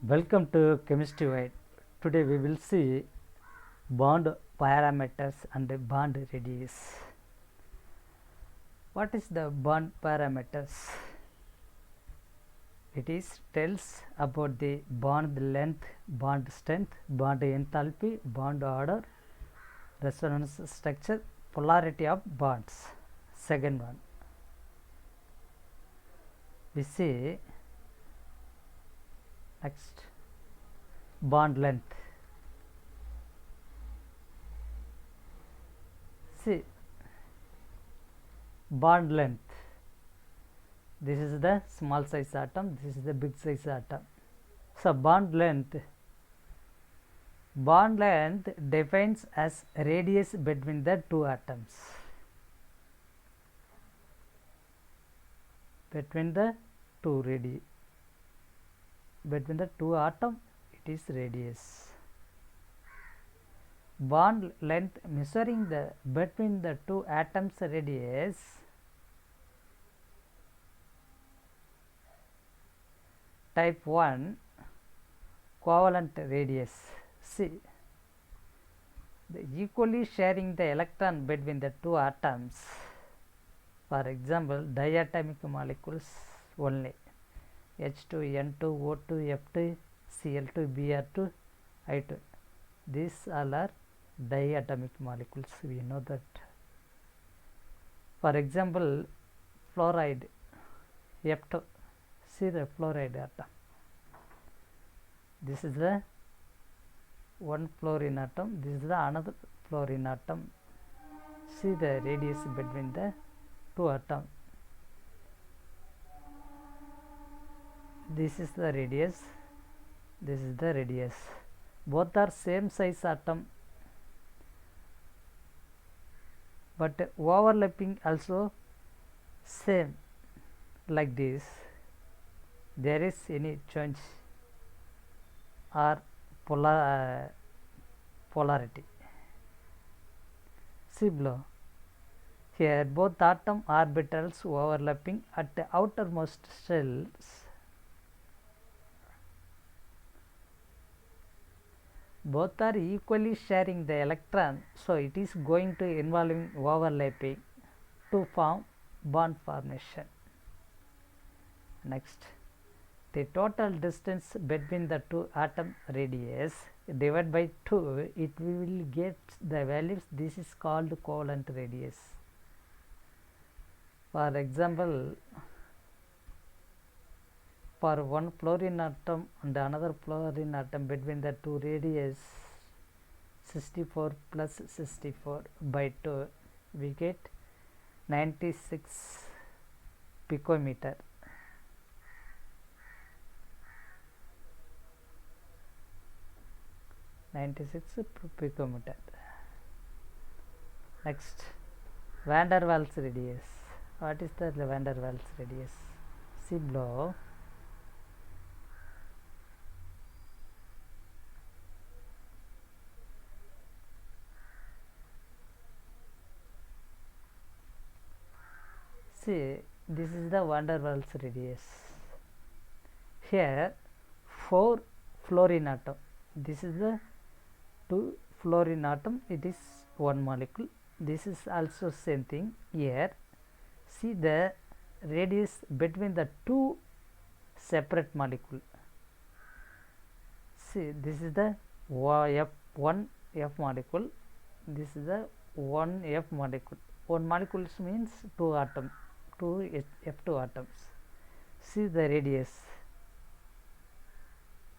Welcome to Chemistry Wide. Today we will see bond parameters and bond radius. What is the bond parameters? It is tells about the bond length, bond strength, bond enthalpy, bond order, resonance structure, polarity of bonds. Second one, we see next bond length. See bond length, this is the small size atom, this is the big size atom. So bond length defines as radius between the two atoms. Between the two atom, it is radius. Bond length measuring the between the two atoms radius type 1 covalent radius. See, the equally sharing the electron between the two atoms, for example diatomic molecules only, H2, N2, O2, F2, Cl2, Br2, I2, these all are diatomic molecules, we know that. For example fluoride F2, see the fluoride atom, this is the one fluorine atom, this is the another fluorine atom. See the radius between the two atoms. This is the radius, this is the radius. Both are same size atom, but overlapping also same like this. There is any change or polarity. See below. Here both atom orbitals overlapping at the outermost shells. Both are equally sharing the electron, so it is going to involving overlapping to form bond formation. Next, the total distance between the two atom radius divided by 2, it will get the values. This is called covalent radius. For example, for one fluorine atom and another fluorine atom, between the two radius 64 plus 64 by 2, we get 96 picometer. Next, van der Waals radius. What is the van der Waals radius? See below. See, this is the van der Waals radius. Here 4 fluorine atom, this is the 2 fluorine atom, it is one molecule. This is also same thing. Here see the radius between the two separate molecule. See, this is the F1 F molecule, this is the 1 F molecule. One molecule means 2 atom, 2 F2 atoms. See the radius.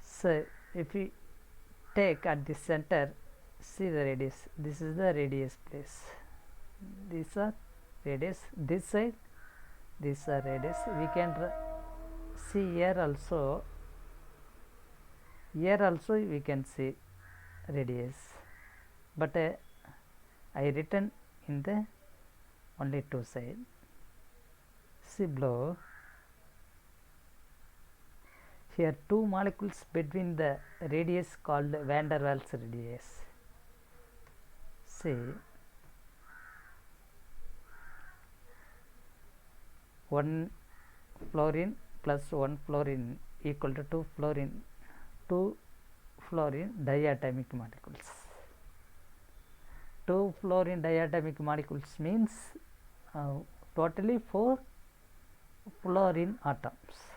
So if we take at the center, see the radius, this is the radius place, these are radius, this side these are radius. We can see here also we can see radius, but I written in the only two side. See below. Here two molecules between the radius called van der Waals radius. See, one fluorine plus one fluorine equal to 2 fluorine 2 fluorine diatomic molecules. 2 fluorine diatomic molecules means totally 4 fluorine atoms.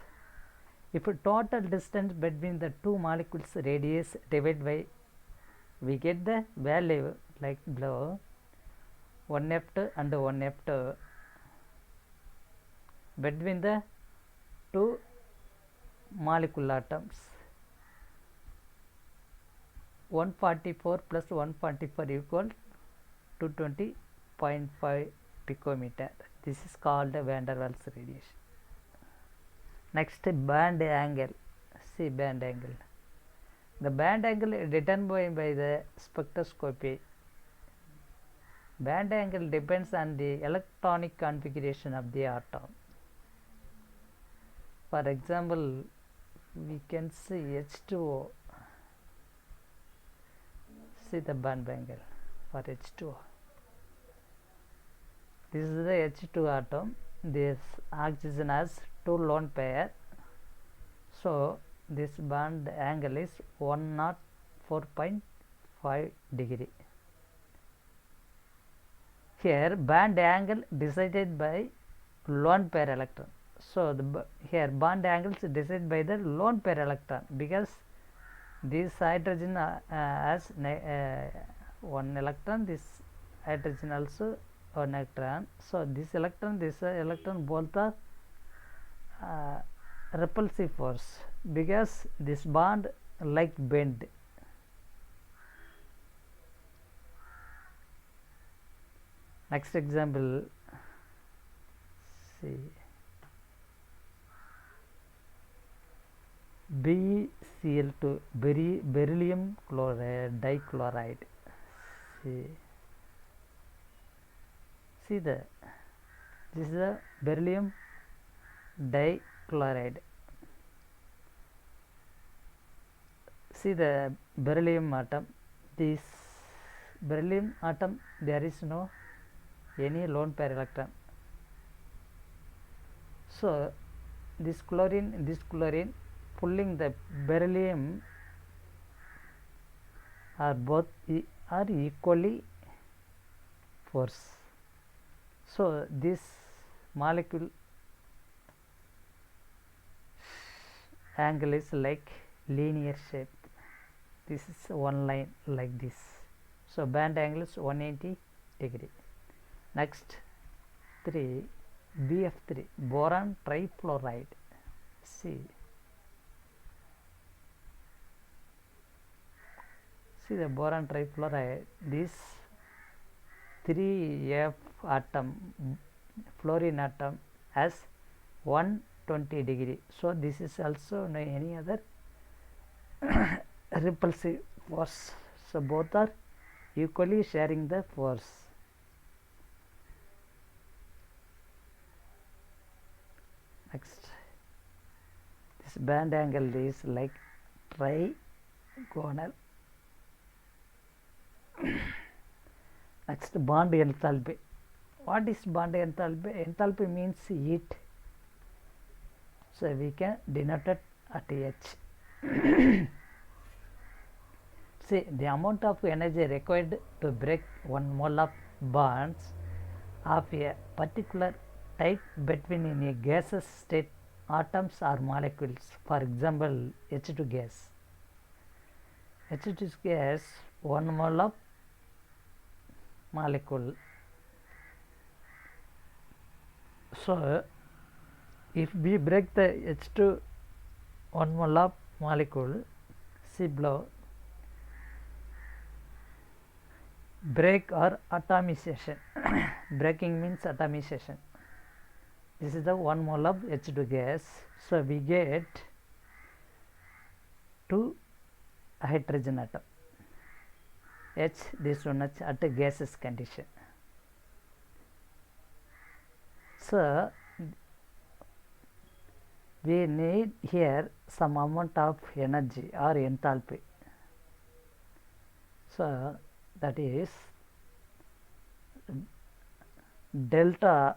If total distance between the two molecules radius divided by, we get the value like below: 1F2 and 1F2 between the two molecule atoms. 144 plus 144 equal to 220.5 picometer. This is called van der Waals radiation. Next, band angle. See band angle. The band angle is determined by the spectroscopy. Band angle depends on the electronic configuration of the atom. For example, we can see H2O. See the band angle for H2O. This is the H2 atom. This oxygen has 2 lone pair. So this band angle is 104.5 degree. Here band angle decided by lone pair electron. So here band angle is decided by the lone pair electron, because this hydrogen has one electron, this hydrogen also one electron. So this electron both are repulsive force, because this bond like bend. Next example, see BeCl2 beryllium chloride dichloride. See this is the beryllium dichloride. See the beryllium atom. This beryllium atom, there is no any lone pair electron. So this chlorine pulling the beryllium are equally force. So this molecule angle is like linear shape. This is one line like this. So band angle is 180 degree. Next, 3 BF3 boron trifluoride. See the boron trifluoride. This 3F atom, fluorine atom, has 120 degree. So this is also no any other repulsive force. So both are equally sharing the force. Next, this band angle is like trigonal. Next, bond enthalpy. What is bond enthalpy? Enthalpy means heat. So we can denote it at H. See the amount of energy required to break 1 mole of bonds of a particular type between in a gaseous state atoms or molecules. For example, H2 gas. H2 gas, 1 mole of molecule. So if we break the H2 1 mole of molecule, see below, break or atomization. Breaking means atomization. This is the 1 mole of H2 gas. So we get 2 hydrogen atom. H, this one H at a gaseous condition. So we need here some amount of energy or enthalpy. So that is delta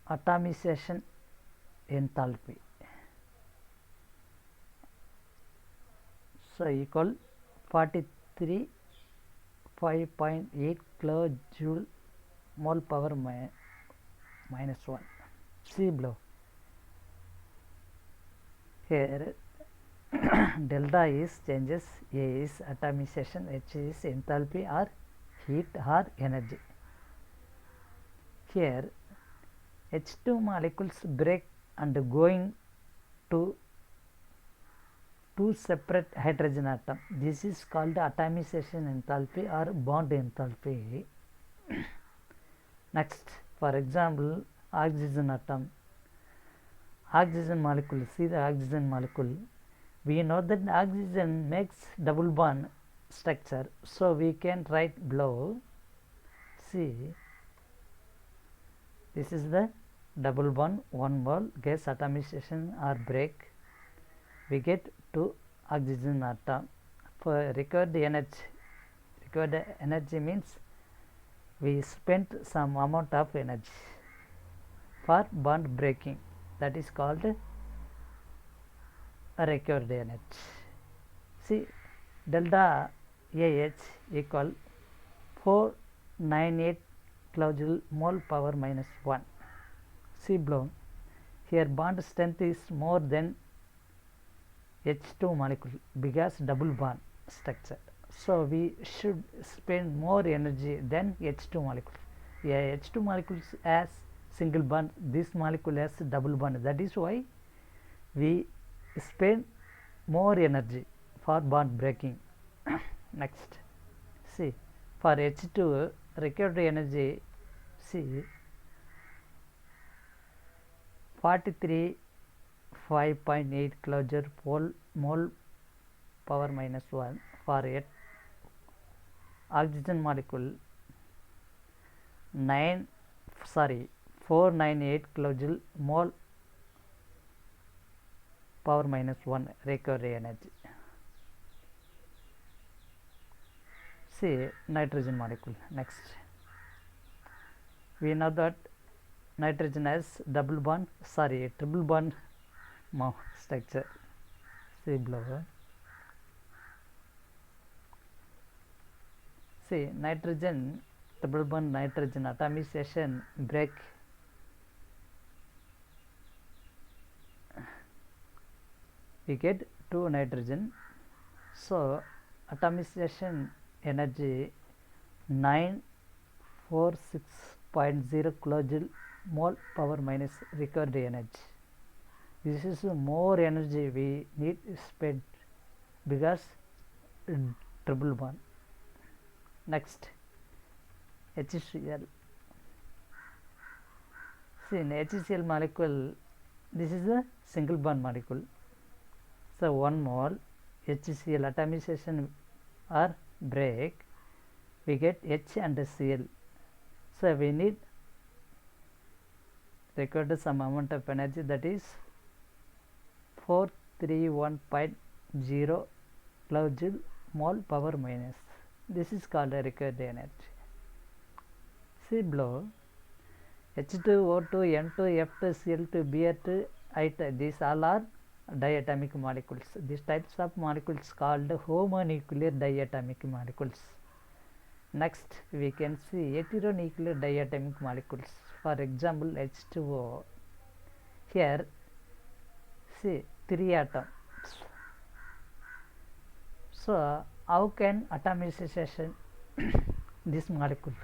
atomization enthalpy. so equal 43 5.8 kilojoule mole power minus 1. See below. Here delta is changes, A is atomization, H is enthalpy or heat or energy. Here H2 molecules break and going to two separate hydrogen atom. This is called atomization enthalpy or bond enthalpy. Next, for example, oxygen atom. Oxygen molecule, see the oxygen molecule. We know that oxygen makes double bond structure, so we can write below. See, this is the double bond, 1 mole gas atomization or break. We get 2 oxygen atom. For required energy means we spent some amount of energy for bond breaking, that is called a required energy. See, delta AH equal 498 kilojoule mole power minus 1. See below. Here bond strength is more than H2 molecule because double bond structure. So we should spend more energy than H2 molecule. Yeah, H2 molecules has single bond, this molecule has double bond. That is why we spend more energy for bond breaking. Next, see, for H2 required energy, see, 43 5.8 kilojoule mole power minus 1 for a oxygen molecule 498 kilojoule mole power minus 1 required energy. See, nitrogen molecule. Next, we know that nitrogen has triple bond structure. See below. See, nitrogen, triple bond nitrogen atomization break. We get 2 nitrogen. So atomization energy 946.0 kilojoule mole power minus required energy. This is more energy we need spent because triple bond. Next, HCl. See, in HCl molecule, this is a single bond molecule. So 1 mole HCl atomization or break, we get H and Cl. So we need required some amount of energy, that is 431.0 kilojoule mole power minus. This is called a required energy. See below. H2O2 N2 F2 Cl2 Br2 I2, these all are diatomic molecules. These types of molecules called homonuclear diatomic molecules. Next, we can see heteronuclear diatomic molecules. For example, H2O. Here, see 3 atoms. So, how can atomization this molecule?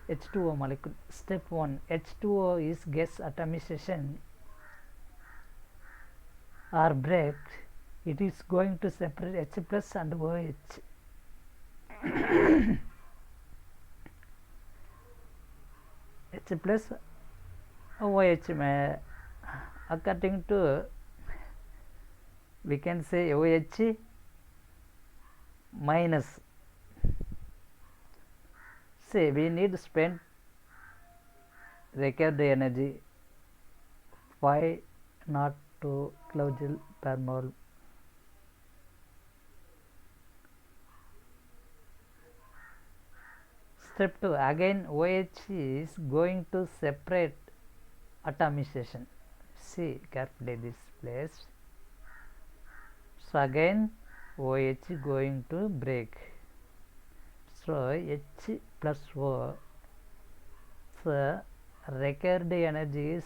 H2O molecule. Step 1, H2O is gas atomization or break. It is going to separate H plus and OH. H plus OH, according to, we can say OH minus. Say we need to spend required energy 502 kilojoule per mole. Step 2, again OH is going to separate atomization. See carefully this place. So again OH going to break. So H plus O. So required energy is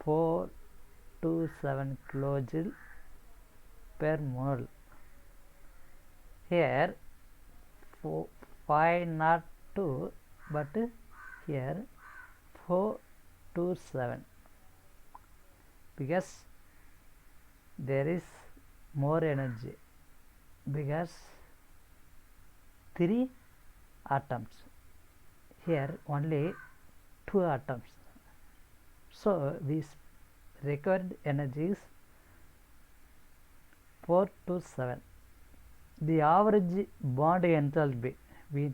427 kilojoule per mole. Here 502, but here 427, because there is more energy, because 3 atoms, here only 2 atoms. So this required energy is 4 to 7. The average bond enthalpy, we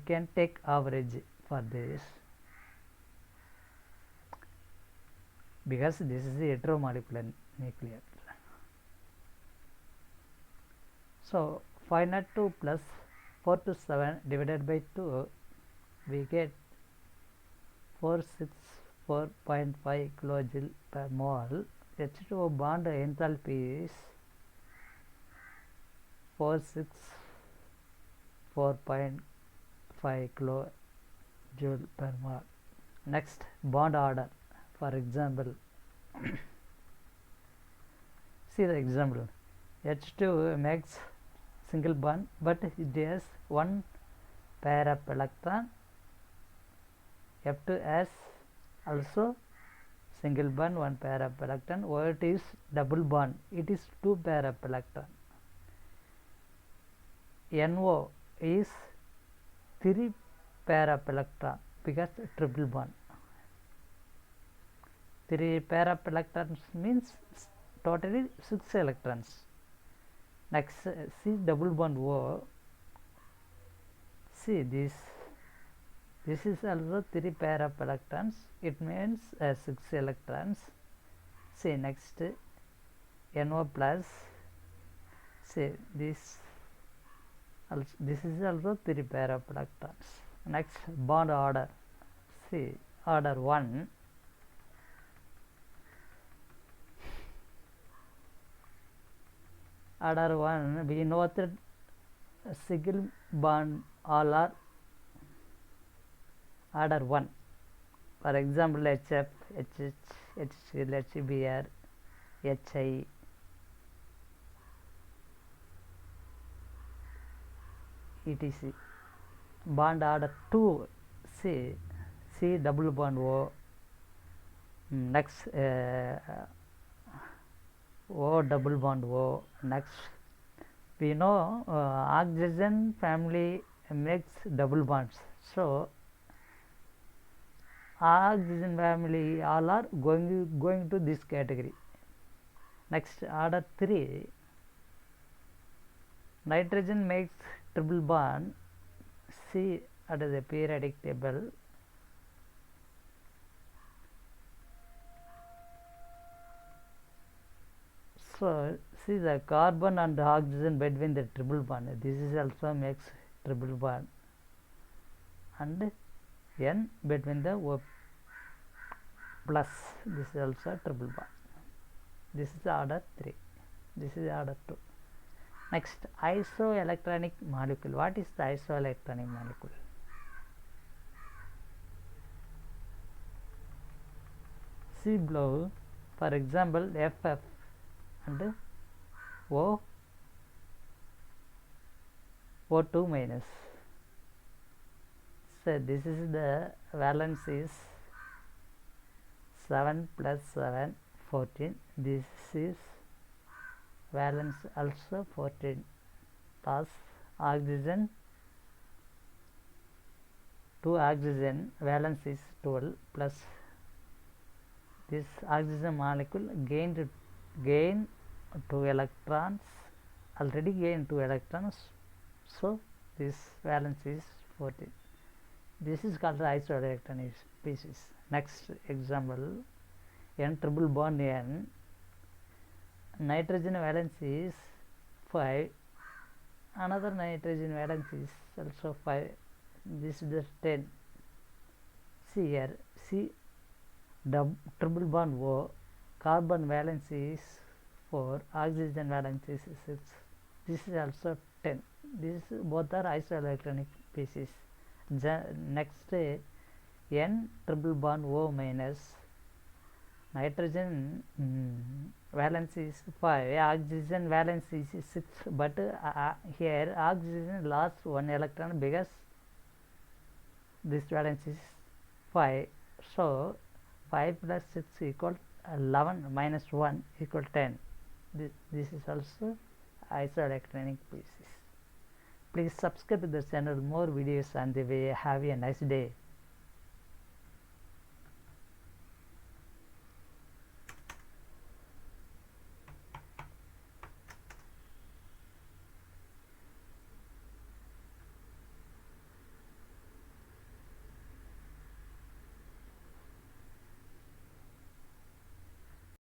can take average for this, because this is the heteromolecular nuclear. So 502 plus 4 to 7 divided by 2, we get 464.5 kilojoule per mole. H2O bond enthalpy is 464.5 kilojoule per mole. Next, bond order. For example, see the example. H2 makes single bond, but it has one pair of electron. F2 has also single bond, one pair of electron. OH is double bond, it is two pair of electron. NO is three pair of electron, because triple bond. Three pair of electrons means totally 6 electrons. Next, see double bond O. See this is also 3 pair of electrons, it means 6 electrons. See next, NO plus. See this is also 3 pair of electrons. Next, bond order. See order 1. Order 1, we know that single bond all are order 1. For example, HF, HH, HCl, HBr, HI. etc. Bond order 2, C double bond O. Next, O double bond O. Next, we know oxygen family makes double bonds, so oxygen family all are going to this category. Next, order 3, nitrogen makes triple bond. See at the periodic table. So see the carbon and oxygen between the triple bond, this is also makes triple bond, and N between the O plus, this is also triple bond. This is order 3, this is order 2. Next, isoelectronic molecule. What is the isoelectronic molecule? See below, for example, FF and O2 minus. So this is the valence is 7 plus 7, 14. This is valence also 14, plus oxygen, 2 oxygen, valence is 12, plus this oxygen molecule gain 2 electrons, already gained 2 electrons, so this valence is 14. This is called the isoelectronic species. Next example, N triple bond N, nitrogen valence is 5, another nitrogen valence is also 5, this is the 10. See here, see triple bond O, carbon valence is 4, oxygen valence is 6, this is also 10. This both are isoelectronic species. Next, N triple bond O minus, nitrogen valence is 5, oxygen valence is 6, but here oxygen lost 1 electron because this valence is 5. So 5 plus 6 equal 11 minus 1 equal 10. This is also isoelectronic species. Please subscribe to the channel, more videos on the way. Have a nice day.